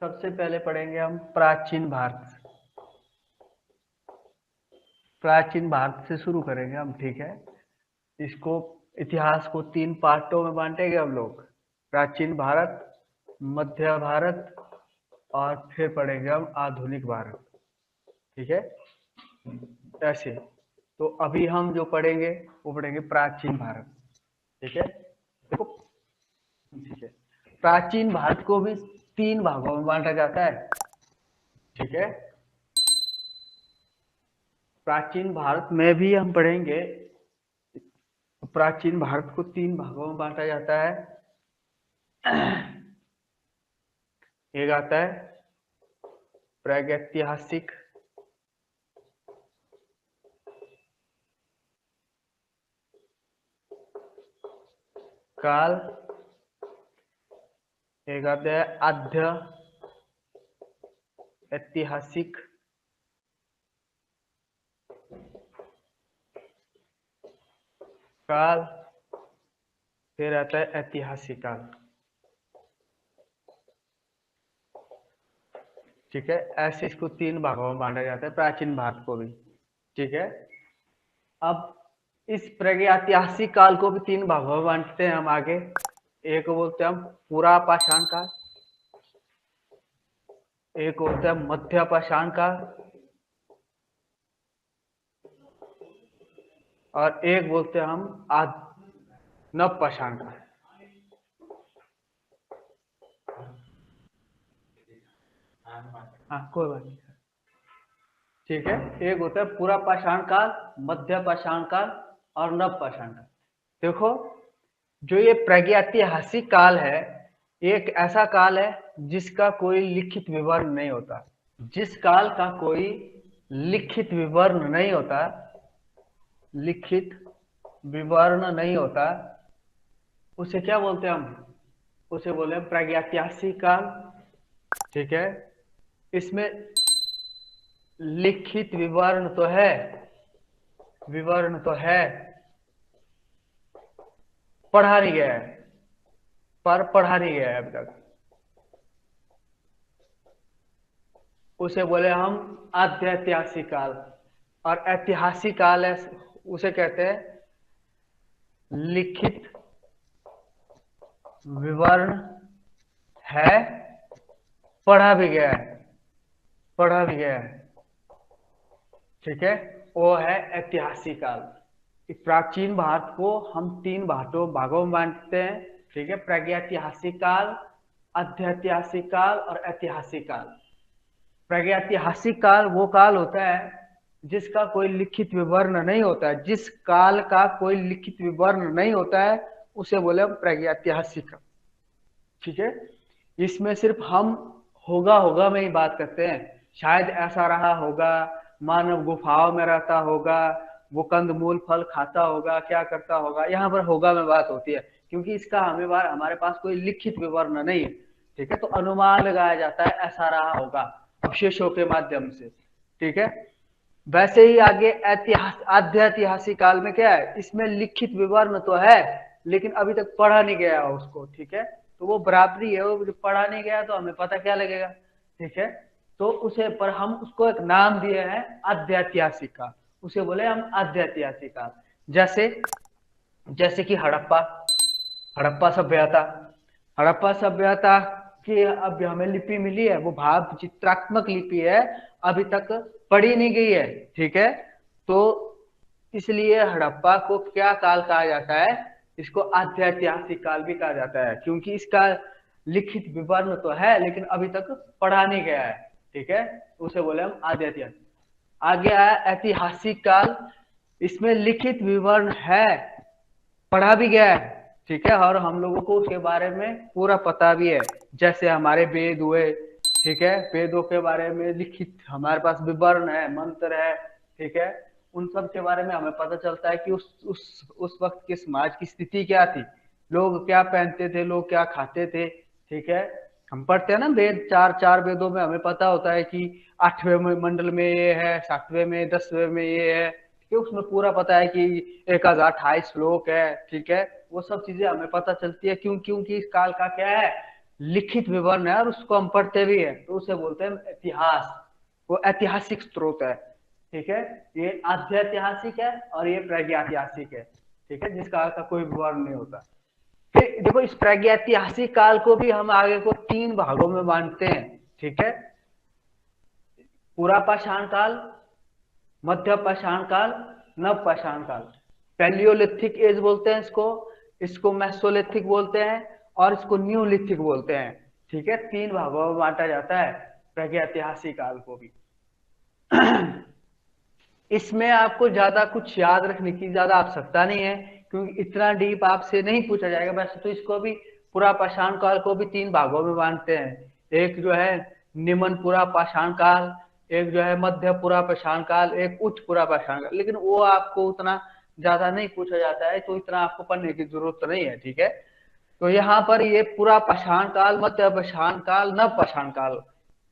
सबसे पहले पढ़ेंगे हम प्राचीन भारत। प्राचीन भारत से शुरू करेंगे हम, ठीक है। इसको इतिहास को 3 पार्टों में बांटेंगे हम लोग। प्राचीन भारत, मध्य भारत और फिर पढ़ेंगे हम आधुनिक भारत, ठीक है। ऐसे तो अभी हम जो पढ़ेंगे वो पढ़ेंगे प्राचीन भारत, ठीक है। देखो, ठीक है। प्राचीन भारत को भी 3 भागों में बांटा जाता है, ठीक है। प्राचीन भारत में भी हम पढ़ेंगे। प्राचीन भारत को 3 भागों में बांटा जाता है। एक आता है प्रागैतिहासिक, काल। एक आता है आद्य ऐतिहासिक काल, फिर आता है ऐतिहासिक काल, ठीक है। ऐसे इसको 3 भागों में बांटा जाता है, प्राचीन भारत को भी, ठीक है। अब इस प्रागैतिहासिक काल को भी 3 भागों में बांटते हैं हम आगे। एक बोलते हैं हम पूरा पाषाण काल, एक बोलते हैं मध्य पाषाण काल, और एक बोलते हैं हम नव पाषाण काल। हाँ, कोई बात नहीं, ठीक है। एक होता है पूरा पाषाण काल, मध्य पाषाण काल और नव पाषाण काल। देखो, जो ये प्रागैतिहासिक काल है, एक ऐसा काल है जिसका कोई लिखित विवरण नहीं होता। जिस काल का कोई लिखित विवरण नहीं होता, लिखित विवरण नहीं होता, उसे क्या बोलते हैं हम? उसे बोले प्रागैतिहासिक काल, ठीक है। इसमें लिखित विवरण तो है, विवरण तो है, पढ़ा नहीं गया है, पर पढ़ा नहीं गया है अभी तक। उसे बोले हम आद्य ऐतिहासिक काल। और ऐतिहासिक काल है, उसे कहते हैं लिखित विवरण है, पढ़ा भी गया है, पढ़ा भी गया है, ठीक है। वो है ऐतिहासिक काल। प्राचीन भारत को हम 3 भागों में बांटते हैं, ठीक है। प्रागैतिहासिक काल, आध्यात्मिक काल और ऐतिहासिक काल। प्रागैतिहासिक काल वो काल होता है जिसका कोई लिखित विवरण नहीं होता है। जिस काल का कोई लिखित विवरण नहीं होता है उसे बोले हम प्रागैतिहासिक काल, ठीक है। इसमें सिर्फ हम होगा होगा में ही बात करते हैं। शायद ऐसा रहा होगा, मानव गुफाओं में रहता होगा, वो कंदमूल फल खाता होगा, क्या करता होगा, यहाँ पर होगा में बात होती है, क्योंकि इसका हमारे पास कोई लिखित विवरण नहीं है, ठीक है। तो अनुमान लगाया जाता है ऐसा रहा होगा अवशेषों के माध्यम से, ठीक है। वैसे ही आगे आध्यात्मिक काल में क्या है, इसमें लिखित विवरण तो है लेकिन अभी तक पढ़ा नहीं गया उसको, ठीक है। तो वो बराबरी है, वो पढ़ा नहीं गया तो हमें पता क्या लगेगा, ठीक है। तो उसे पर हम उसको एक नाम दिए हैं आध्यात्मिक काल, उसे बोले हम आध्यात्मिक काल। जैसे जैसे कि हड़प्पा, हड़प्पा सभ्यता। हड़प्पा सभ्यता की अब हमें लिपि मिली है, वो भाव चित्रात्मक लिपि है, अभी तक पढ़ी नहीं गई है, ठीक है। तो इसलिए हड़प्पा को क्या काल कहा जाता है, इसको आध्यात्मिक काल भी कहा जाता है, क्योंकि इसका लिखित विवरण तो है लेकिन अभी तक पढ़ा नहीं गया है, ठीक है। उसे बोले हम आध्यात्मिक। आगे आया ऐतिहासिक काल, इसमें लिखित विवरण है, पढ़ा भी गया है, ठीक है, और हम लोगों को उसके बारे में पूरा पता भी है। जैसे हमारे वेद हुए, ठीक है, वेदों के बारे में लिखित हमारे पास विवरण है, मंत्र है, ठीक है। उन सब के बारे में हमें पता चलता है कि उस वक्त के समाज की स्थिति क्या थी, लोग क्या पहनते थे, लोग क्या खाते थे, ठीक है। हम पढ़ते हैं ना वेद, चार चार वेदों में हमें पता होता है कि 8वें मंडल में ये है, 7वें में, 10वें में ये है, है, उसमें पूरा पता है कि 1028 श्लोक है, ठीक है, वो सब चीजें हमें पता चलती है। क्योंकि इस काल का क्या है, लिखित विवरण है और उसको हम पढ़ते भी है, तो उसे बोलते हैं इतिहास। वो ऐतिहासिक स्रोत है, ठीक है। ये आध्यात्मिक है और ये प्रागैतिहासिक है, ठीक है, जिस काल का कोई विवरण नहीं होता। फिर देखो, इस प्रागैतिहासिक काल को भी हम आगे को 3 भागों में बांटते हैं, ठीक है। पूरा पाषाण काल, मध्य पाषाण काल, नव पाषाण काल। पैलियोलिथिक एज बोलते हैं इसको, इसको मेसोलिथिक बोलते हैं और इसको न्यूलिथिक बोलते हैं, ठीक है। 3 भागों में बांटा जाता है प्रागैतिहासिक काल को भी। इसमें आपको ज्यादा कुछ याद रखने की ज्यादा आवश्यकता नहीं है, क्योंकि इतना डीप आपसे नहीं पूछा जाएगा। वैसे तो इसको भी, पूरा पाषाण काल को भी 3 भागों में बांटते हैं। एक जो है निम्न पूरा पाषाण काल, एक जो है मध्य पूरा पाषाण काल, एक उच्च पूरा पाषाण काल। लेकिन वो आपको उतना ज्यादा नहीं पूछा जाता है, तो इतना आपको पढ़ने की जरूरत नहीं है, ठीक है। तो यहाँ पर ये पूरा पाषाण काल, मध्य पाषाण काल, नव पाषाण काल,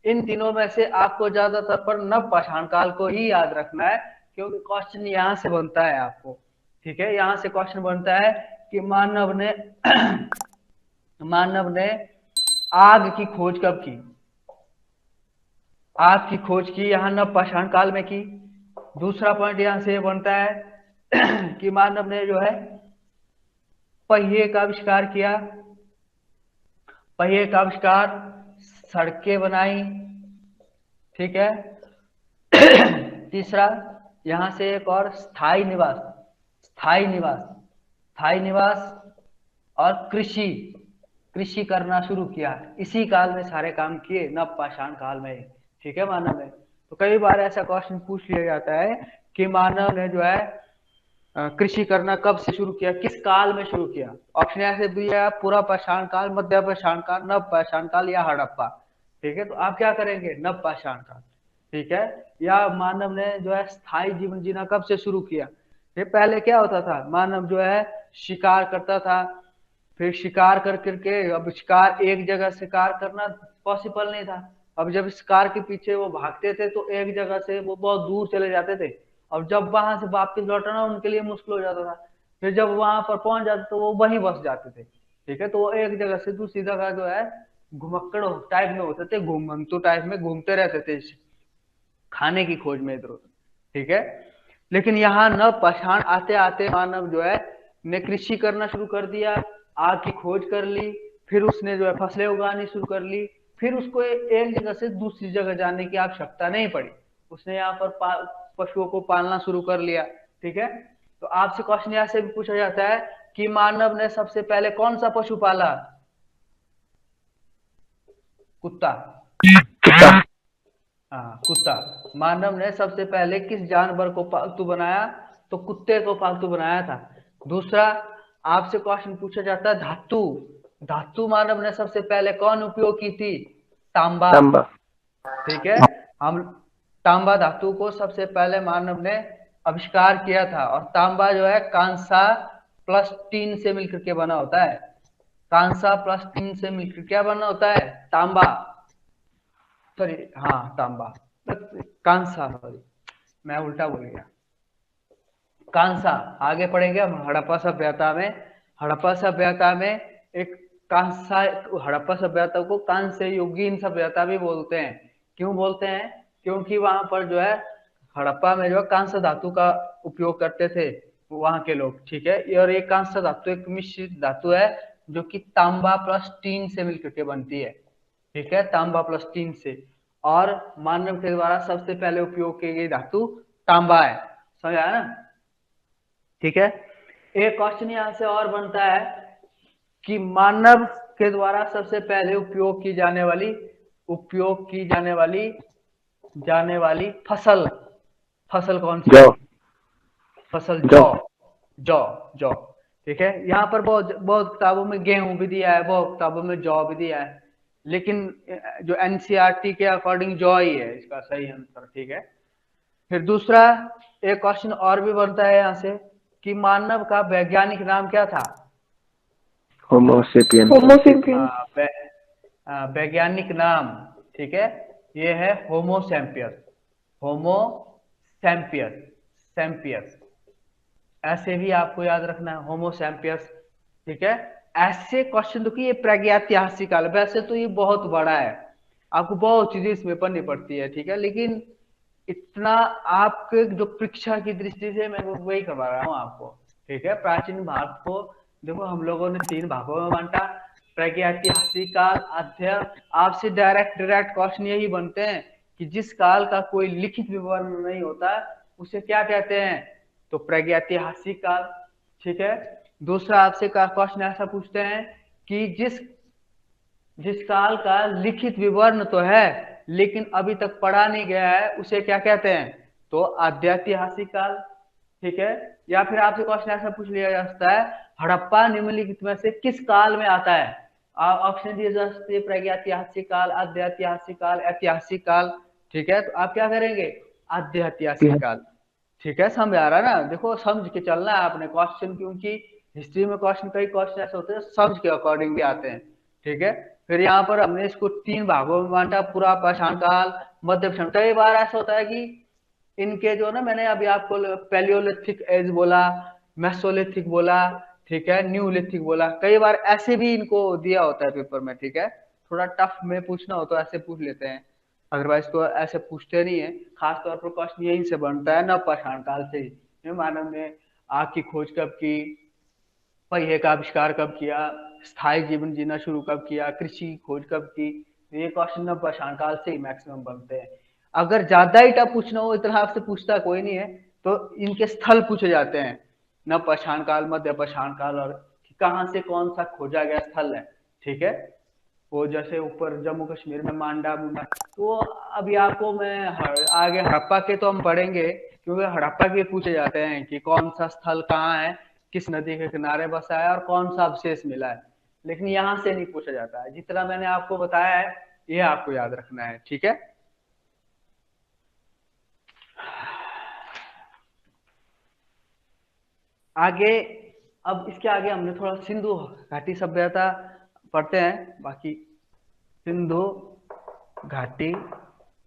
इन तीनों में से आपको ज्यादातर पर नव पाषाण काल को ही याद रखना है, क्योंकि क्वेश्चन यहाँ से बनता है आपको, ठीक है। यहाँ से क्वेश्चन बनता है कि मानव ने आग की खोज कब की। आग की खोज की यहाँ नव पाषाण काल में की। दूसरा पॉइंट यहाँ से बनता है कि मानव ने जो है पहिए का आविष्कार किया, पहिए का आविष्कार, सड़कें बनाई, ठीक है। तीसरा यहां से एक और स्थायी निवास, स्थायी निवास, स्थायी निवास और कृषि, कृषि करना शुरू किया। इसी काल में सारे काम किए, नव पाषाण काल में, ठीक है, मानव ने। तो कई बार ऐसा क्वेश्चन पूछ लिया जाता है कि मानव ने जो है कृषि करना कब से शुरू किया, किस काल में शुरू किया। ऑप्शन ऐसे दिया, पूरा पाषाण काल, मध्य पाषाण काल, नव पाषाण काल या हड़प्पा, ठीक है। तो आप क्या करेंगे, नव पाषाण काल, ठीक है। या मानव ने जो है स्थायी जीवन जीना कब से शुरू किया। ये पहले क्या होता था, मानव जो है शिकार करता था, फिर शिकार कर करके, अब शिकार एक जगह शिकार करना पॉसिबल नहीं था। अब जब शिकार के पीछे वो भागते थे तो एक जगह से वो बहुत दूर चले जाते थे, और जब वहां से वापस लौटना उनके लिए मुश्किल हो जाता था। फिर जब वहां पर पहुंच जाते तो वो वहीं बस जाते थे, ठीक है। तो वो एक जगह से दूसरी जगह जो है घुमक्कड़ टाइप में होते थे, घूमंतु टाइप में घूमते रहते थे खाने की खोज में इधर उधर, ठीक है। लेकिन यहाँ नव पाषाण आते आते मानव जो है ने कृषि करना शुरू कर दिया, आग की खोज कर ली, फिर उसने जो है फसलें उगानी शुरू कर ली। फिर उसको एक जगह से दूसरी जगह जाने की आवश्यकता नहीं पड़ी, उसने यहाँ पर पशुओं को पालना शुरू कर लिया, ठीक है। तो आपसे क्वेश्चन यहाँ से भी पूछा जाता है कि मानव ने सबसे पहले कौन सा पशु पाला। कुत्ता, हाँ कुत्ता। मानव ने सबसे पहले किस जानवर को पालतू बनाया, तो कुत्ते को पालतू बनाया था। दूसरा आपसे क्वेश्चन पूछा जाता है धातु, धातु मानव ने सबसे पहले कौन उपयोग की थी, तांबा, ठीक है। हम तांबा धातु को सबसे पहले मानव ने आविष्कार किया था, और तांबा जो है कांसा प्लस टीन से मिलकर के बना होता है। कांसा प्लस टीन से मिलकर क्या बना होता है, तांबा, सॉरी हाँ तांबा, कांसा, सॉरी मैं उल्टा बोल गया, कांसा। आगे पढ़ेंगे हम हड़प्पा सभ्यता में। हड़प्पा सभ्यता में एक कांसा, हड़प्पा सभ्यता को कांस्य युगीन सभ्यता भी बोलते हैं। क्यों बोलते हैं, क्योंकि वहां पर जो है हड़प्पा में जो है कांस्य धातु का उपयोग करते थे वहां के लोग, ठीक है। और ये कांस्य धातु एक मिश्रित धातु है जो कि तांबा प्लस टीन से मिलकर के बनती है, ठीक है, तांबा प्लस टीन से। और मानव के द्वारा सबसे पहले उपयोग की गई धातु तांबा है, समझ आया ना, ठीक है। एक क्वेश्चन यहां से और बनता है कि मानव के द्वारा सबसे पहले उपयोग की जाने वाली, जाने वाली फसल, फसल कौन सी, फसल जौ, जौ, जौ, ठीक है। यहाँ पर बहुत बहुत किताबों में गेहूं भी दिया है, बहुत किताबों में जौ भी दिया है, लेकिन जो एनसीईआरटी के अकॉर्डिंग जौ ही है इसका सही आंसर, ठीक है। फिर दूसरा एक क्वेश्चन और भी बनता है यहाँ से कि मानव का वैज्ञानिक नाम क्या था, होमोसेपियन, वैज्ञानिक नाम, ठीक है, ये है होमो सैम्पियस, होमो सैम्पियस, सैम्पियस, ऐसे भी आपको याद रखना है, होमो सैम्पियस। ठीक है, ऐसे क्वेश्चन देखिए, ये प्रागैतिहासिक काल, वैसे तो ये बहुत बड़ा है, आपको बहुत चीजें इसमें पढ़नी पड़ती है। ठीक है, लेकिन इतना आपके जो परीक्षा की दृष्टि से मैं वही करवा रहा हूँ आपको। ठीक है, प्राचीन भारत को देखो हम लोगों ने 3 भागों में बांटा, प्रागैतिहासिक काल, आद्य। आपसे डायरेक्ट क्वेश्चन यही बनते हैं कि जिस काल का कोई लिखित विवरण नहीं होता उसे क्या कहते हैं, तो प्रागैतिहासिक काल। ठीक है, दूसरा आपसे क्वेश्चन ऐसा पूछते हैं कि जिस काल का लिखित विवरण तो है लेकिन अभी तक पढ़ा नहीं गया है उसे क्या कहते हैं, तो आद्यैतिहासिक काल। ठीक है, या फिर आपसे क्वेश्चन ऐसा पूछ लिया जा सकता है, हड़प्पा निम्नलिखित में से किस काल में आता है, ऑप्शन दिए जा सकते हैं, प्रागैतिहासिक काल, आद्यैतिहासिक काल, ऐतिहासिक काल। ठीक है, तो आप क्या करेंगे, आद्यैतिहासिक काल। ठीक है, समझ आ रहा है ना, देखो समझ के चलना है आपने क्वेश्चन, क्योंकि हिस्ट्री में क्वेश्चन कई क्वेश्चन ऐसे होते हैं समझ के अकॉर्डिंग भी आते हैं। ठीक है, फिर यहाँ पर हमने इसको 3 भागों में बांटा, पूरा पाषाण काल, मध्य पाषाण। कई बार ऐसा होता है कि इनके जो ना, मैंने अभी आपको पैलियोलिथिक एज बोला, मेसोलिथिक बोला, ठीक है, न्यूलिथिक बोला, कई बार ऐसे भी इनको दिया होता है पेपर में। ठीक है, थोड़ा टफ में पूछना हो तो ऐसे पूछ लेते हैं, अदरवाइज तो ऐसे पूछते नहीं है। खास तौर पर क्वेश्चन यही से बनता है, नव पाषाण काल से ही। मानव ने आग की खोज कब की, पहिए का आविष्कार कब किया, स्थायी जीवन जीना शुरू कब किया, कृषि की खोज कब की, ये क्वेश्चन नव पाषाण काल से ही मैक्सिमम बनते हैं। अगर ज्यादा ही टफ पूछना हो, इतना आपसे पूछता कोई नहीं है, तो इनके स्थल पूछे जाते हैं, नव पाषाण काल, मध्य पाषाण काल, और कहाँ से कौन सा खोजा गया स्थल है। ठीक है, वो जैसे ऊपर जम्मू कश्मीर में मांडा मुंडा, तो अभी आपको मैं आगे हड़प्पा के तो हम पढ़ेंगे, क्योंकि हड़प्पा के पूछे जाते हैं कि कौन सा स्थल कहाँ है, किस नदी के किनारे बसा है और कौन सा अवशेष मिला है, लेकिन यहाँ से नहीं पूछा जाता है। जितना मैंने आपको बताया है ये आपको याद रखना है। ठीक है, आगे, अब इसके आगे हमने थोड़ा सिंधु घाटी सभ्यता पढ़ते हैं, बाकी सिंधु घाटी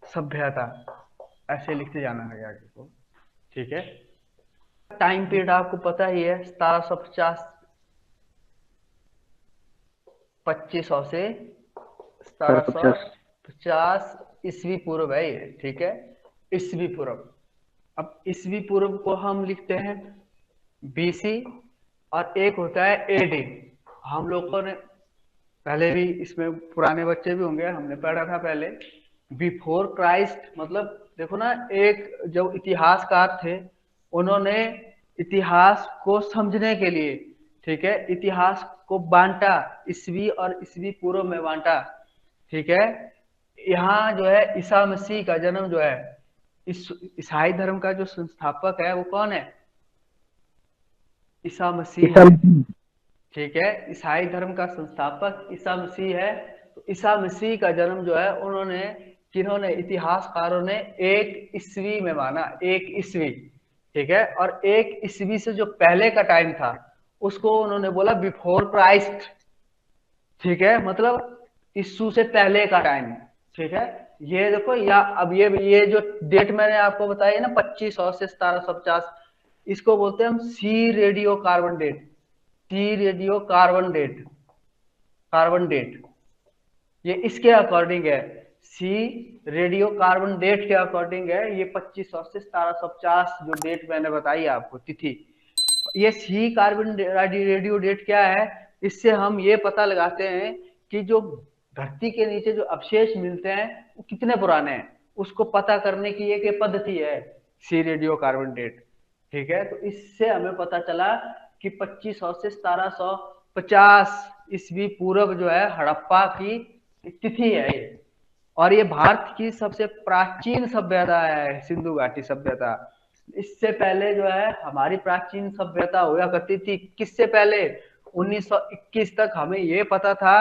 सभ्यता ऐसे लिखते जाना है आगे को। ठीक है, टाइम पीरियड आपको पता ही है, 1750 2500 से 1750 ईस्वी पूर्व है ये। ठीक है, ईस्वी पूर्व। अब ईस्वी पूर्व को हम लिखते हैं बीसी, और एक होता है एडी। हम लोगों ने पहले भी, इसमें पुराने बच्चे भी होंगे, हमने पढ़ा था पहले, बिफोर क्राइस्ट। मतलब देखो ना, एक जो इतिहासकार थे उन्होंने इतिहास को समझने के लिए, ठीक है, इतिहास को बांटा, ईस्वी और ईस्वी पूर्व में बांटा। ठीक है, यहाँ जो है ईसा मसीह का जन्म जो है, इस ईसाई धर्म का जो संस्थापक है वो कौन है, ईसा मसीह है। ठीक है, ईसाई धर्म का संस्थापक ईसा मसीह है। तो ईसा मसीह का जन्म जो है उन्होंने, किन्होंने, इतिहासकारों ने 1 ईस्वी में माना, 1 ईस्वी। ठीक है, और 1 ईस्वी से जो पहले का टाइम था उसको उन्होंने बोला बिफोर क्राइस्ट। ठीक है, मतलब यीशु से पहले का टाइम। ठीक है, ये देखो, या अब ये जो डेट मैंने आपको बताई ना 2500 से 1750, इसको बोलते हैं हम C radio carbon date, C radio carbon date, carbon date, ये इसके अकॉर्डिंग है, सी रेडियो कार्बन डेट के अकॉर्डिंग है ये 2500 से 1750 जो डेट मैंने बताई आपको तिथि। ये सी कार्बन रेडियो डेट क्या है, इससे हम ये पता लगाते हैं कि जो धरती के नीचे जो अवशेष मिलते हैं वो कितने पुराने हैं, उसको पता करने की एक पद्धति है सी रेडियो कार्बन डेट। ठीक है, तो इससे हमें पता चला कि 2500 से 1750 ईस्वी पूर्व जो है हड़प्पा की तिथि है ये, और ये भारत की सबसे प्राचीन सभ्यता है सिंधु घाटी सभ्यता। इससे पहले जो है हमारी प्राचीन सभ्यता हुआ करती थी, किससे पहले, 1921 तक हमें ये पता था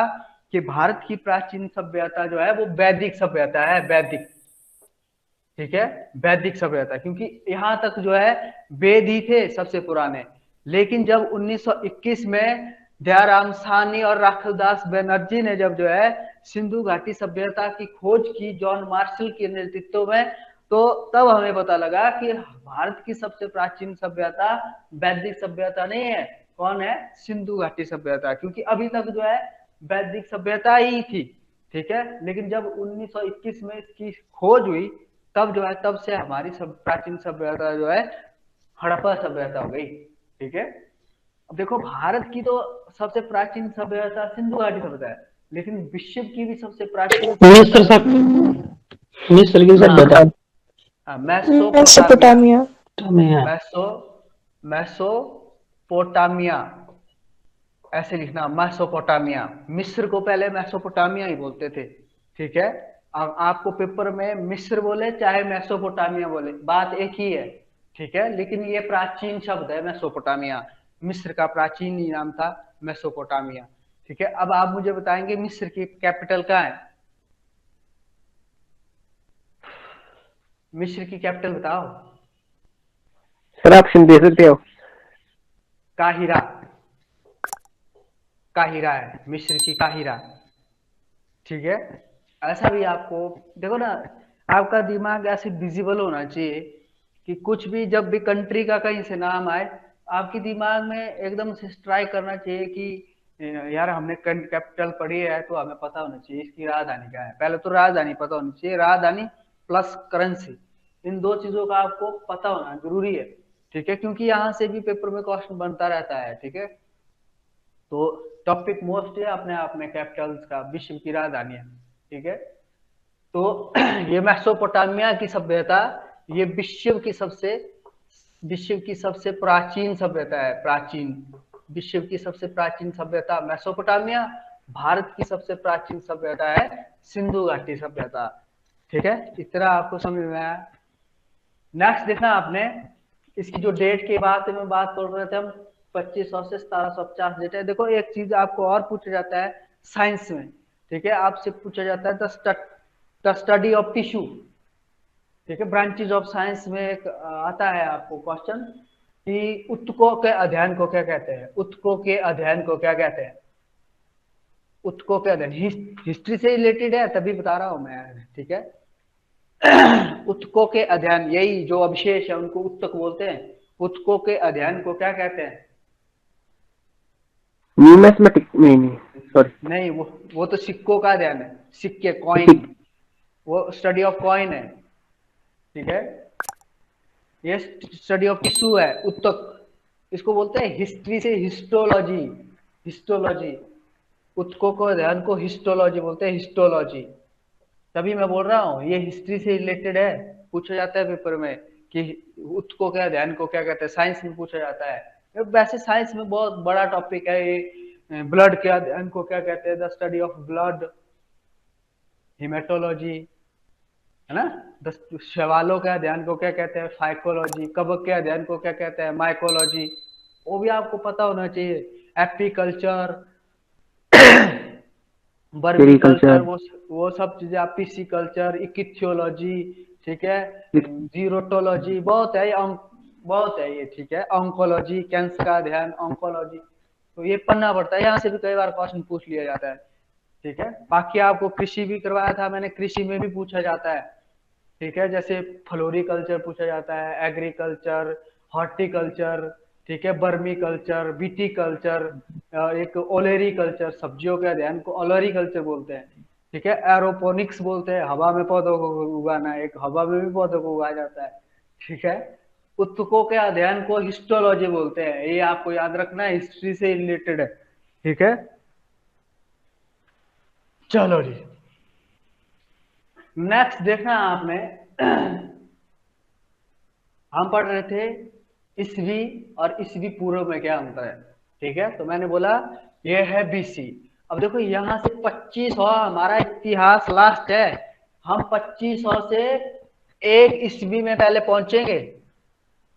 कि भारत की प्राचीन सभ्यता जो है वो वैदिक सभ्यता है, वैदिक। ठीक है, वैदिक सभ्यता, क्योंकि यहाँ तक जो है वेद ही थे सबसे पुराने। लेकिन जब 1921 में दयाराम साहनी और राखलदास बनर्जी ने जब जो है सिंधु घाटी सभ्यता की खोज की जॉन मार्शल के नेतृत्व में, तो तब हमें पता लगा कि भारत की सबसे प्राचीन सभ्यता वैदिक सभ्यता नहीं है, कौन है, सिंधु घाटी सभ्यता, क्योंकि अभी तक जो है वैदिक सभ्यता ही थी, ठीक है। लेकिन जब 1921 में इसकी खोज हुई, तब जो है तब से हमारी सब प्राचीन सभ्यता जो है हड़प्पा सभ्यता हो गई, ठीक है। अब देखो भारत की तो सबसे प्राचीन सभ्यता सिंधु घाटी सभ्यता है, लेकिन विश्व की भी सबसे प्राचीन मिस्र सभ्यता, मिस्र की सभ्यता मेसोपोटामिया, मेसोपोटामिया। मैसो मैसोपोटामिया, ऐसे लिखना मैसोपोटामिया। मिस्र को पहले मैसोपोटामिया ही बोलते थे, ठीक है। अब आपको पेपर में मिस्र बोले चाहे मैसोपोटामिया बोले, बात एक ही है, ठीक है। लेकिन ये प्राचीन शब्द है मैसोपोटामिया, मिस्र का प्राचीन ही नाम था मैसोपोटामिया, ठीक है। अब आप मुझे बताएंगे मिस्र की कैपिटल कहाँ है, मिस्र की कैपिटल बताओ। सर ऑप्शन दे सकते हो? काहिरा, काहिरा है मिस्र की, काहिरा, ठीक है। ऐसा भी आपको देखो ना, आपका दिमाग ऐसे विजिबल होना चाहिए कि कुछ भी जब भी कंट्री का कहीं से नाम आए, आपके दिमाग में एकदम से स्ट्राइक करना चाहिए कि यार हमने कैपिटल पढ़ी है तो हमें पता होना चाहिए इसकी राजधानी क्या है। पहले तो राजधानी पता होनी चाहिए, राजधानी प्लस करेंसी, इन दो चीजों का आपको पता होना जरूरी है, ठीक है, क्योंकि यहाँ से भी पेपर में क्वेश्चन बनता रहता है, ठीक है। तो टॉपिक मोस्ट है अपने आप में कैपिटल्स का, विश्व की राजधानी है, ठीक है। तो ये मेसोपोटामिया की सभ्यता, ये विश्व की सबसे प्राचीन सभ्यता है, प्राचीन, विश्व की सबसे प्राचीन सभ्यता मेसोपोटामिया, भारत की सबसे प्राचीन सभ्यता है सिंधु घाटी सभ्यता, ठीक है। इतना आपको समझ में आया। नेक्स्ट देखना आपने, इसकी जो डेट की बात कर रहे थे हम, 2500 से 1750 डेट है। देखो एक चीज आपको और पूछा जाता है साइंस में, ठीक है, आपसे पूछा जाता है द स्टडी ऑफ टिश्यू, ठीक है। ब्रांचेज ऑफ साइंस में एक आता है आपको क्वेश्चन कि ऊतकों के अध्ययन को क्या कहते हैं, ऊतकों के अध्ययन को क्या कहते हैं, ऊतकों के अध्ययन, हिस्ट्री से रिलेटेड है तभी बता रहा हूं मैं, ठीक है। ऊतकों के अध्ययन, यही जो अवशेष है उनको ऊतक बोलते हैं, ऊतकों के अध्ययन को क्या कहते हैं? न्यूमेस्मेटिक, नहीं सॉरी, नहीं, वो तो सिक्कों का अध्ययन है, सिक्के, कॉइन, वो स्टडी ऑफ कॉइन है, ठीक है। ये स्टडी ऑफ टिश्यू है, ऊतक, इसको बोलते हैं हिस्ट्री से हिस्टोलॉजी, हिस्टोलॉजी, ऊतकों को अध्ययन को हिस्टोलॉजी बोलते हैं, हिस्टोलॉजी। तभी मैं बोल रहा हूँ ये हिस्ट्री से रिलेटेड है, पूछा जाता है पेपर में कि ऊतकों के अध्ययन को क्या कहते हैं, साइंस में पूछा जाता है। वैसे साइंस में बहुत बड़ा टॉपिक है ये, ब्लड के अध्ययन को क्या कहते हैं, the study of blood, haematology, है ना। शैवालों के अध्ययन को क्या कहते हैं, फाइकोलॉजी, कवक के अध्ययन को क्या कहते हैं, माइकोलॉजी, वो भी आपको पता होना चाहिए। एपीकल्चर, वर्मी कल्चर, वो सब चीजें, आप पीसी कल्चर, इकिथियोलॉजी, ठीक है, जीरोटोलॉजी, बहुत है, बहुत है ये, ठीक है। ऑन्कोलॉजी, कैंसर का अध्ययन, ऑन्कोलॉजी, तो ये पढ़ना पड़ता है, यहाँ से भी कई बार क्वेश्चन पूछ लिया जाता है, ठीक है। बाकी आपको कृषि भी करवाया था मैंने, कृषि में भी पूछा जाता है, ठीक है, जैसे फ्लोरिकल्चर पूछा जाता है, एग्रीकल्चर, हॉर्टिकल्चर, ठीक है, बर्मी कल्चर, बीटी कल्चर, एक ओलेरी कल्चर, सब्जियों के अध्ययन को ओलेरी कल्चर बोलते हैं, ठीक है। एरोपोनिक्स बोलते हैं, हवा में पौधों को उगाना, एक हवा में भी पौधों को उगाया जाता है, ठीक है। ऊतकों के अध्ययन को हिस्टोलॉजी बोलते हैं, ये आपको याद रखना है, हिस्ट्री से रिलेटेड है, ठीक है। चलो जी, नेक्स्ट देखना आपने, हम पढ़ रहे थे ईसवी और ईसवी पूर्व में क्या अंतर है, ठीक है। तो मैंने बोला ये है बीसी। अब देखो यहाँ से 2500 हमारा इतिहास लास्ट है, हम 2500 से 1 ईस्वी में पहले पहुंचेंगे।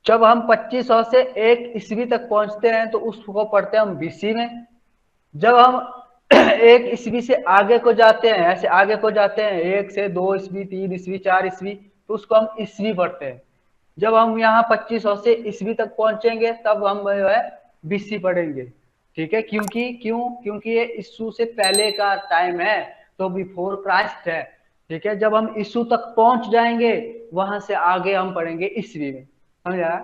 जब हम 2500 से 1 ईस्वी तक पहुंचते हैं तो उसको पढ़ते हैं हम बीसी में। जब हम 1 ईस्वी से आगे को जाते हैं, ऐसे आगे को जाते हैं, 1 से 2 ईस्वी, 3 ईस्वी, 4 ईस्वी, तो उसको हम ईस्वी पढ़ते हैं। जब हम यहाँ 2500 से ईस्वी तक पहुंचेंगे तब हम जो है बीसी पढ़ेंगे, ठीक है। क्योंकि ये ईसू से पहले का टाइम है, तो बिफोर क्राइस्ट है, ठीक है, जब हम ईसु तक पहुंच जाएंगे वहां से आगे हम पढ़ेंगे ईस्वी में, समझा।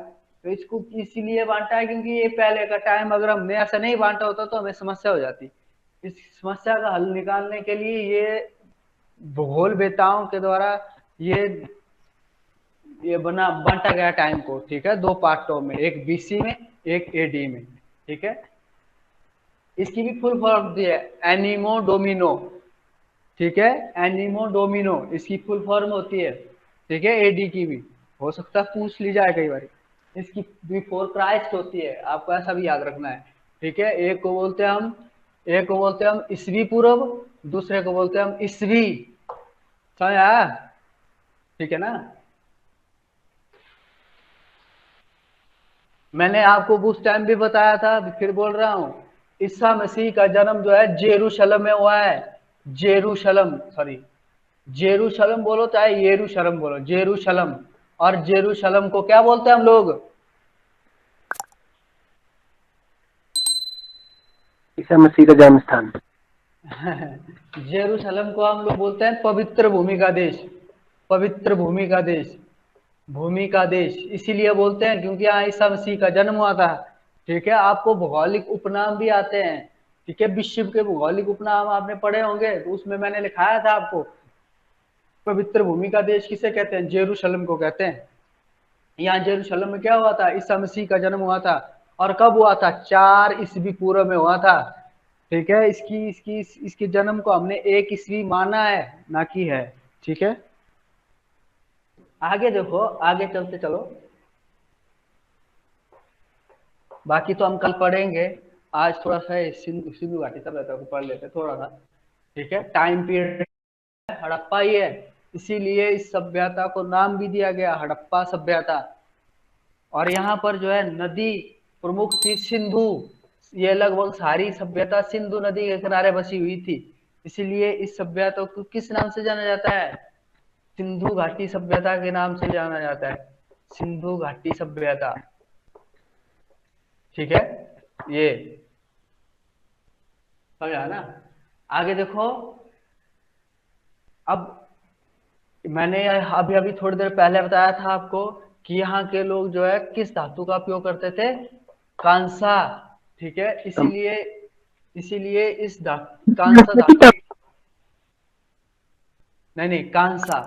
तो इसको इसीलिए बांटा है क्योंकि ये पहले का टाइम, अगर हमने ऐसा नहीं बांटा होता तो हमें समस्या हो जाती। इस समस्या का हल निकालने के लिए ये भूगोल वेताओं के द्वारा ये बना बांटा गया टाइम को, ठीक है, दो पार्टों में, एक बीसी में एक एडी में, ठीक है। इसकी भी फुल फॉर्म दी है, एनिमो डोमिनो, ठीक है, एनिमो डोमिनो इसकी फुल फॉर्म होती है, ठीक है। एडी की भी हो सकता है पूछ ली जाए कई बार। इसकी बिफोर क्राइस्ट होती है, आपको ऐसा भी याद रखना है, ठीक है। एक को बोलते हैं हम ईसवी पूर्व, दूसरे को बोलते हैं हम ईसवी, समझा, ठीक है ना। मैंने आपको उस टाइम भी बताया था, फिर बोल रहा हूं, ईसा मसीह का जन्म जो है जेरूशलम में हुआ है। जेरूशलम बोलो चाहे येरूशलम बोलो, जेरूशलम। और जेरूशलम को क्या बोलते हैं हम लोग? ईसा मसीह का जन्म स्थान। जेरूशलम को हम लोग बोलते हैं पवित्र भूमि का देश, पवित्र भूमि का देश, भूमि का देश इसीलिए बोलते हैं क्योंकि यहाँ ईसा मसीह का जन्म हुआ था, ठीक है। आपको भौगोलिक उपनाम भी आते हैं, ठीक है, विश्व के भौगोलिक उपनाम आपने पढ़े होंगे, तो उसमें मैंने लिखाया था आपको, पवित्र भूमि का देश किसे कहते हैं? जेरूशलम को कहते हैं। यहाँ जेरूशलम में क्या हुआ था? ईसा मसीह का जन्म हुआ था। और कब हुआ था? 4 ईस्वी पूर्व में हुआ था, ठीक है। इसके जन्म को हमने 1 ईस्वी माना है, ना कि है, ठीक है। आगे देखो, आगे चलते चलो, बाकी तो हम कल पढ़ेंगे। आज थोड़ा सा सिंधु घाटी सभ्यता को पढ़ लेते थोड़ा सा, ठीक है। टाइम पीरियड हड़प्पा ही है, इसीलिए इस सभ्यता को नाम भी दिया गया हड़प्पा सभ्यता। और यहाँ पर जो है नदी प्रमुख थी सिंधु, ये लगभग सारी सभ्यता सिंधु नदी के किनारे बसी हुई थी, इसीलिए इस सभ्यता को किस नाम से जाना जाता है? सिंधु घाटी सभ्यता के नाम से जाना जाता है, सिंधु घाटी सभ्यता, ठीक है। ये समझा ना। आगे देखो, अब मैंने अभी अभी थोड़ी देर पहले बताया था आपको कि यहाँ के लोग जो है किस धातु का उपयोग करते थे? कांसा, ठीक है। इसीलिए इस कांसा धातु, नहीं, कांसा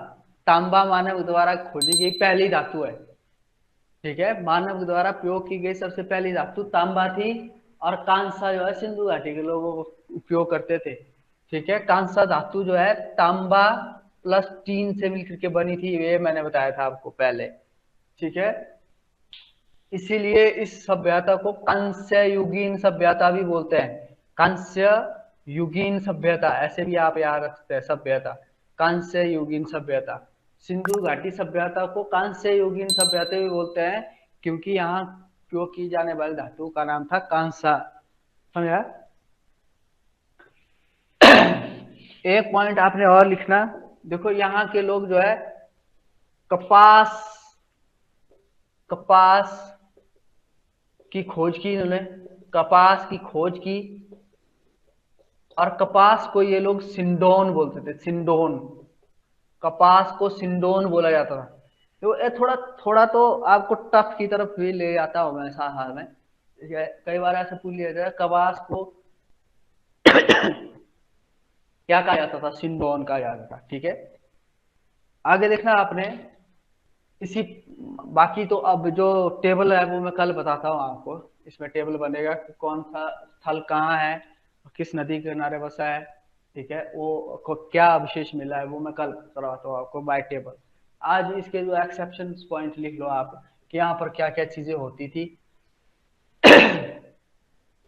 तांबा मानव द्वारा खोजी गई पहली धातु है, ठीक है। मानव द्वारा प्रयोग की गई सबसे पहली धातु तांबा थी, और कांसा जो है सिंधु घाटी के लोग उपयोग करते थे, ठीक है। कांसा धातु जो है तांबा प्लस टीन से मिलकर के बनी थी, ये मैंने बताया था आपको पहले, ठीक है। इसीलिए इस सभ्यता को कांस्य युगीन सभ्यता भी बोलते हैं, कांस्य युगीन सभ्यता, ऐसे भी आप याद रखते हैं सभ्यता, कांस्य युगीन सभ्यता। सिंधु घाटी सभ्यता को कांस्य युगीन सभ्यता भी बोलते हैं क्योंकि यहाँ उपयोग की जाने वाली धातु का नाम था कांसा, समझा। एक पॉइंट आपने और लिखना, देखो यहाँ के लोग जो है कपास की खोज की इन्होंने, कपास की खोज की, और कपास को ये लोग सिंडोन बोलते थे, सिंडोन, कपास को सिंडोन बोला जाता था। तो ये थोड़ा तो आपको टफ की तरफ भी ले जाता हूं मैं साथ साथ में, कई बार ऐसा पूछ लिया जाता है कपास को क्या कहा जाता था? सिंडोन कहा जाता था, ठीक है। आगे देखना आपने, इसी बाकी तो अब जो टेबल है वो मैं कल बताता हूँ आपको, इसमें टेबल बनेगा कि कौन सा स्थल कहाँ है, किस नदी के किनारे बसा है, ठीक है, वो को क्या विशेष मिला है वो मैं कल करवाता हूँ आपको बाय टेबल। आज इसके जो एक्सेप्शन पॉइंट लिख लो आप कि यहाँ पर क्या क्या चीजें होती थी।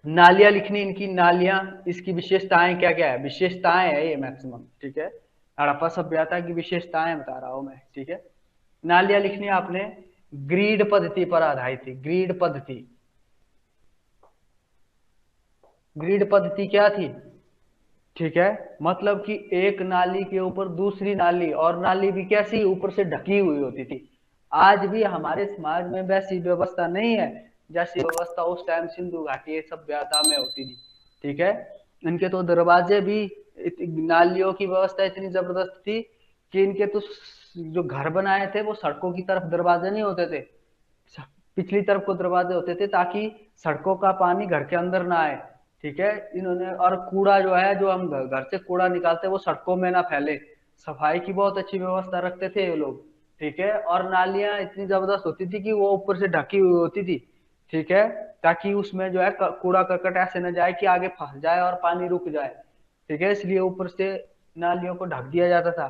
नालियां लिखनी, इनकी नालियां, इसकी विशेषताएं क्या क्या है, विशेषताएं है ये मैक्सिमम, ठीक है। हड़प्पा सभ्यता की विशेषताएं बता रहा हूं मैं, ठीक है। नालियां लिखनी आपने, ग्रीड पद्धति पर आधारित थी, ग्रीड पद्धति। ग्रीड पद्धति क्या थी? ठीक है, मतलब कि एक नाली के ऊपर दूसरी नाली, और नाली भी कैसी? ऊपर से ढकी हुई होती थी। आज भी हमारे समाज में वैसी व्यवस्था नहीं है जैसी व्यवस्था उस टाइम सिंधु घाटी सभ्यता में होती थी, ठीक है। इनके तो दरवाजे भी, नालियों की व्यवस्था इतनी जबरदस्त थी कि इनके तो जो घर बनाए थे वो सड़कों की तरफ दरवाजे नहीं होते थे, पिछली तरफ को दरवाजे होते थे ताकि सड़कों का पानी घर के अंदर ना आए। ठीक है, इन्होंने, और कूड़ा जो है, जो हम घर से कूड़ा निकालते हैं वो सड़कों में ना फैले, सफाई की बहुत अच्छी व्यवस्था रखते थे ये लोग। ठीक है, और नालियां इतनी जबरदस्त होती थी कि वो ऊपर से ढकी हुई होती थी। ठीक है, ताकि उसमें जो है कूड़ा करकट ऐसे न जाए कि आगे फंस जाए और पानी रुक जाए। ठीक है, इसलिए ऊपर से नालियों को ढक दिया जाता था।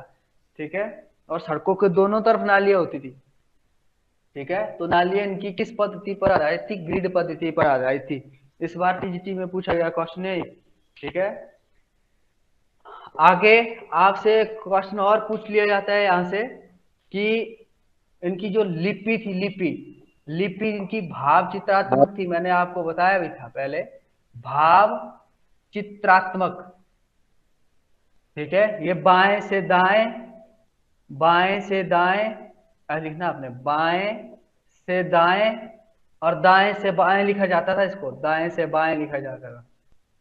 ठीक है, और सड़कों के दोनों तरफ नालियां होती थी। ठीक है, तो नालियां इनकी किस पद्धति पर आधारित थी? ग्रिड पद्धति पर आधारित थी। इस बार टीजीटी में पूछा गया क्वेश्चन है। ठीक है, आगे आपसे क्वेश्चन और पूछ लिया जाता है यहाँ से कि इनकी जो लिपि थी, लिपि लिपि इनकी भाव चित्रात्मक थी। मैंने आपको बताया भी था पहले, भाव चित्रात्मक। ठीक है, ये बाएं से दाएं, बाएं से दाएं लिखना आपने, बाएं से दाएं और दाएं से बाएं लिखा जाता था, इसको दाएं से बाएं लिखा जाता था।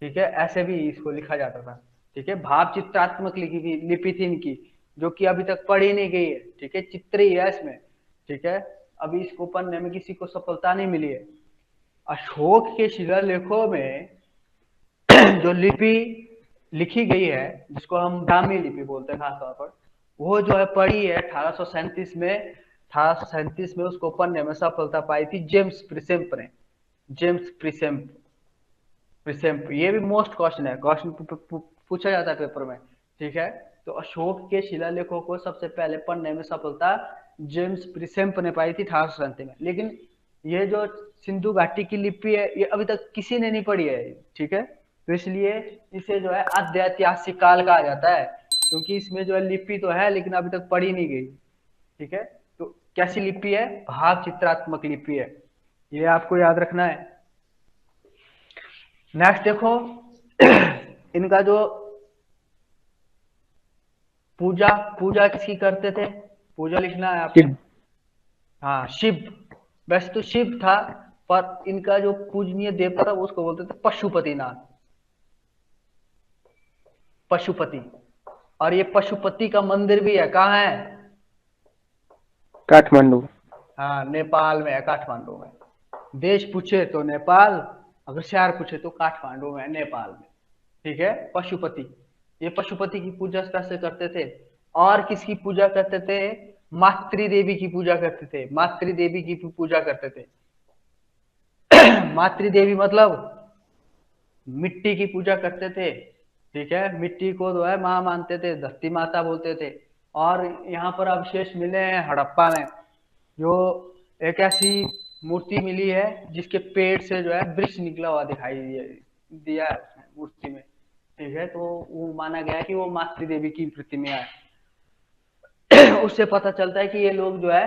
ठीक है, ऐसे भी इसको लिखा जाता था। ठीक है, भाव चित्रात्मक लिपि थी इनकी, जो कि अभी तक पढ़ी नहीं गई है। ठीक है, चित्र ही है इसमें। ठीक है, अभी इसको पढ़ने में किसी को सफलता नहीं मिली है। अशोक के शिलालेखों में जो लिपि लिखी गई है, जिसको हम ब्राह्मी लिपि बोलते हैं खासतौर पर, वो जो है पढ़ी है 1837 में। 1837 में उसको पढ़ने में सफलता पाई थी जेम्स प्रिसेम्प ने। जेम्स प्रिसेम्प, प्रिसेम्प, ये भी मोस्ट क्वेश्चन है, क्वेश्चन पूछा जाता है पेपर में। ठीक है, तो अशोक के शिलालेखों को सबसे पहले पढ़ने में सफलता जेम्स प्रिसेम्प ने पाई थी 1837 में। लेकिन ये जो सिंधु घाटी की लिपि है, ये अभी तक किसी ने नहीं पढ़ी है। ठीक है, तो इसलिए इसे जो है आद्य-ऐतिहासिक काल कहा जाता है, क्योंकि इसमें जो है लिपि तो है लेकिन अभी तक पढ़ी नहीं गई। ठीक है, तो कैसी लिपि है? भाव चित्रात्मक लिपि है, ये आपको याद रखना है। नेक्स्ट देखो, इनका जो पूजा, पूजा किसकी करते थे? पूजा लिखना है आपने। हाँ, शिव। वैसे तो शिव था, पर इनका जो पूजनीय देवता था उसको बोलते थे पशुपतिनाथ, पशुपति। और ये पशुपति का मंदिर भी है, कहाँ है? काठमांडू। हाँ, नेपाल में है, काठमांडू में। देश पूछे तो नेपाल, अगर शहर पूछे तो काठमांडू में, नेपाल में। ठीक है, पशुपति, ये पशुपति की पूजा कैसे करते थे? और किसकी पूजा करते थे? मातृ देवी की पूजा करते थे, मातृ देवी की पूजा करते थे। मातृ देवी मतलब मिट्टी की पूजा करते थे। ठीक है, मिट्टी को जो है माँ मानते थे, धरती माता बोलते थे। और यहाँ पर अवशेष मिले हैं हड़प्पा में, जो एक ऐसी मूर्ति मिली है जिसके पेट से जो है वृक्ष निकला हुआ दिखाई दिया है उसमें, मूर्ति में। ठीक है, तो वो माना गया है कि वो मातृ देवी की प्रतिमा है। उससे पता चलता है कि ये लोग जो है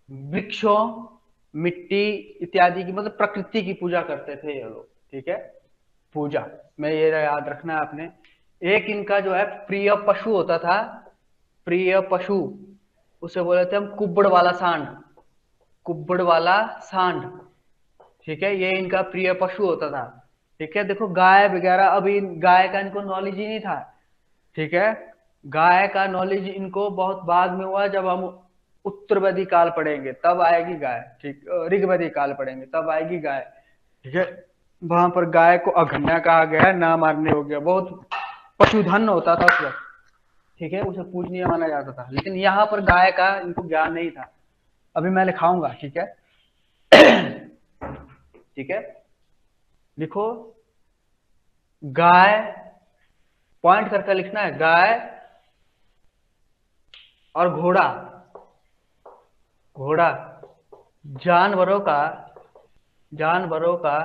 वृक्षों, मिट्टी इत्यादि की, मतलब प्रकृति की पूजा करते थे ये लोग। ठीक है, पूजा में ये याद रखना है आपने। एक इनका जो है प्रिय पशु होता था, प्रिय पशु, उसे बोले थे हम कुब्बड़ वाला सांड, कुब्बड़ वाला सांड। ठीक है, ये इनका प्रिय पशु होता था। ठीक है, देखो गाय वगैरह, अभी गाय का इनको नॉलेज ही नहीं था। ठीक है, गाय का नॉलेज इनको बहुत बाद में हुआ, जब हम उत्तरवेदी काल पढ़ेंगे तब आएगी गाय। ठीक, ऋग्वेदी काल पढ़ेंगे तब आएगी गाय। ठीक है, वहां पर गाय को अघन्या कहा गया, ना मारने हो गया, बहुत पशुधन होता था उस वक्त। ठीक है, उसे पूजनीय माना जाता था, लेकिन यहाँ पर गाय का इनको ज्ञान नहीं था। अभी मैं लिखाऊंगा। ठीक है, ठीक है, लिखो, गाय, पॉइंट करके लिखना है, गाय और घोड़ा, घोड़ा जानवरों का, जानवरों का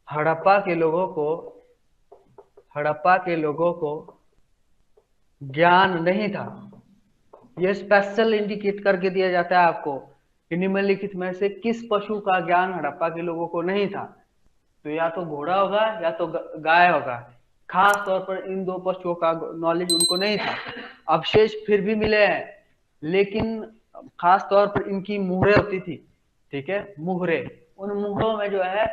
हड़प्पा के लोगों को, हड़प्पा के लोगों को ज्ञान नहीं था। ये स्पेशल इंडिकेट करके दिया जाता है आपको कि निम्नलिखित में से किस पशु का ज्ञान हड़प्पा के लोगों को नहीं था। तो या तो घोड़ा होगा या तो गाय होगा। खास तौर पर इन दो पशुओं का नॉलेज उनको नहीं था। अवशेष फिर भी मिले हैं, लेकिन खास तौर पर इनकी मुहरें होती थी। ठीक है, मुहरे, उन मुहरों में जो है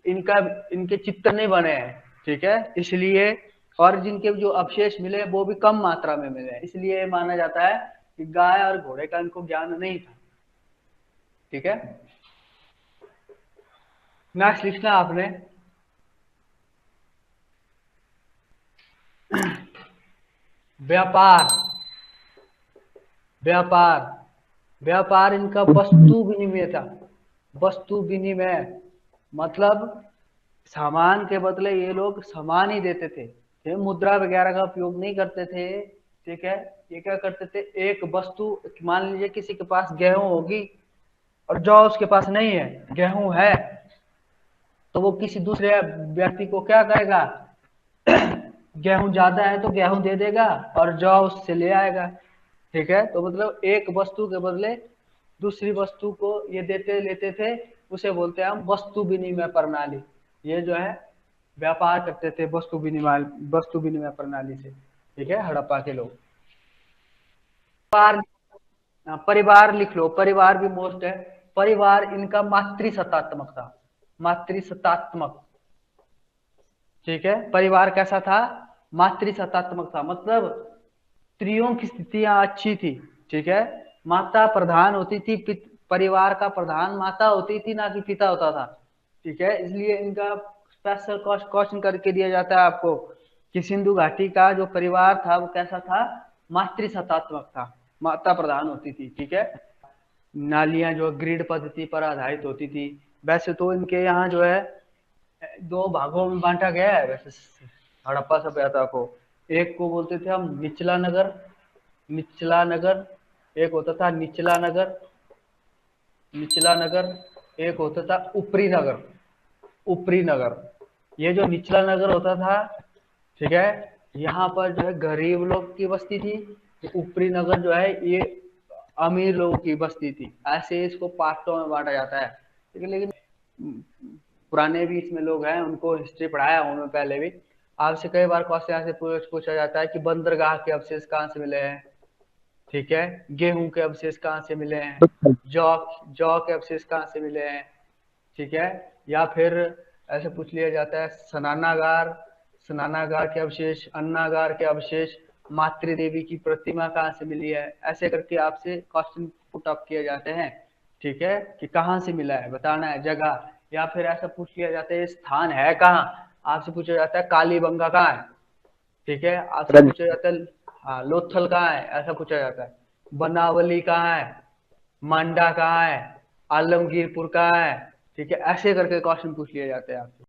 इनका, इनके चित्र नहीं बने हैं। ठीक है, इसलिए और जिनके जो अवशेष मिले वो भी कम मात्रा में मिले, इसलिए माना जाता है कि गाय और घोड़े का इनको ज्ञान नहीं था। ठीक है, नेक्स्ट लिखना आपने व्यापार। व्यापार, व्यापार इनका वस्तु विनिमय था। वस्तु विनिमय मतलब सामान के बदले ये लोग सामान ही देते थे, ये मुद्रा वगैरह का उपयोग नहीं करते थे। ठीक है, ये क्या करते थे, एक वस्तु, मान लीजिए किसी के पास गेहूं होगी और जौ उसके पास नहीं है, गेहूं है, तो वो किसी दूसरे व्यक्ति को क्या करेगा, गेहूं ज्यादा है तो गेहूं दे देगा और जौ उससे ले आएगा। ठीक है, तो मतलब एक वस्तु के बदले दूसरी वस्तु को ये देते लेते थे, उसे बोलते हैं हम वस्तु विनिमय प्रणाली। ये जो है व्यापार करते थे वस्तु विनिमय प्रणाली से। ठीक है, हड़प्पा के लोग। परिवार, परिवार लिख लो, परिवार भी मोस्ट है। परिवार इनका मातृसत्तात्मक था, मातृसत्तात्मक। ठीक है, परिवार कैसा था, मातृसत्तात्मक था, मतलब स्त्रियों की स्थितियां अच्छी थी। ठीक है, माता प्रधान होती थी, परिवार का प्रधान माता होती थी, ना कि पिता होता था। ठीक है, इसलिए इनका स्पेशल क्वेश्चन करके दिया जाता है आपको कि सिंधु घाटी का जो परिवार था वो कैसा था, मातृसत्तात्मक था, माता प्रधान होती थी। ठीक है, नालियां जो ग्रिड पद्धति पर आधारित होती थी। वैसे तो इनके यहाँ जो है दो भागों में बांटा गया है वैसे हड़प्पा सभ्यता को। एक को बोलते थे हम निचला नगर, निचला नगर, एक होता था निचला नगर, निचला नगर, एक होता था ऊपरी नगर, ऊपरी नगर। ये जो निचला नगर होता था, ठीक है, यहाँ पर जो है गरीब लोग की बस्ती थी, ऊपरी नगर जो है ये अमीर लोगों की बस्ती थी। ऐसे इसको पार्टों में बांटा जाता है। ठीक है, लेकिन पुराने भी इसमें लोग हैं, उनको हिस्ट्री पढ़ाया हूं मैं पहले भी। आपसे कई बार क्वेश्चन ऐसे पूछा जाता है कि बंदरगाह के अवशेष कहाँ से मिले हैं। ठीक है, गेहूं के अवशेष कहाँ से मिले हैं, जौ जौ के अवशेष कहाँ से मिले हैं। ठीक है, या फिर ऐसे पूछ लिया जाता है स्नानागार, स्नानागार के अवशेष, अन्नागार के अवशेष, मातृ देवी की प्रतिमा कहाँ से मिली है। ऐसे करके आपसे क्वेश्चन पुट अप किए जाते हैं। ठीक है, कि कहाँ से मिला है बताना है जगह। या फिर ऐसा पूछ लिया जाता है स्थान है कहाँ, आपसे पूछा जाता है कालीबंगा कहाँ है। ठीक है, आपसे पूछा जाता है हाँ लोथल कहाँ है, ऐसा पूछा जाता है। बनावली कहाँ है, मांडा कहाँ है, आलमगीरपुर कहाँ है। ठीक है, ऐसे करके क्वेश्चन पूछ लिए जाते हैं आपसे।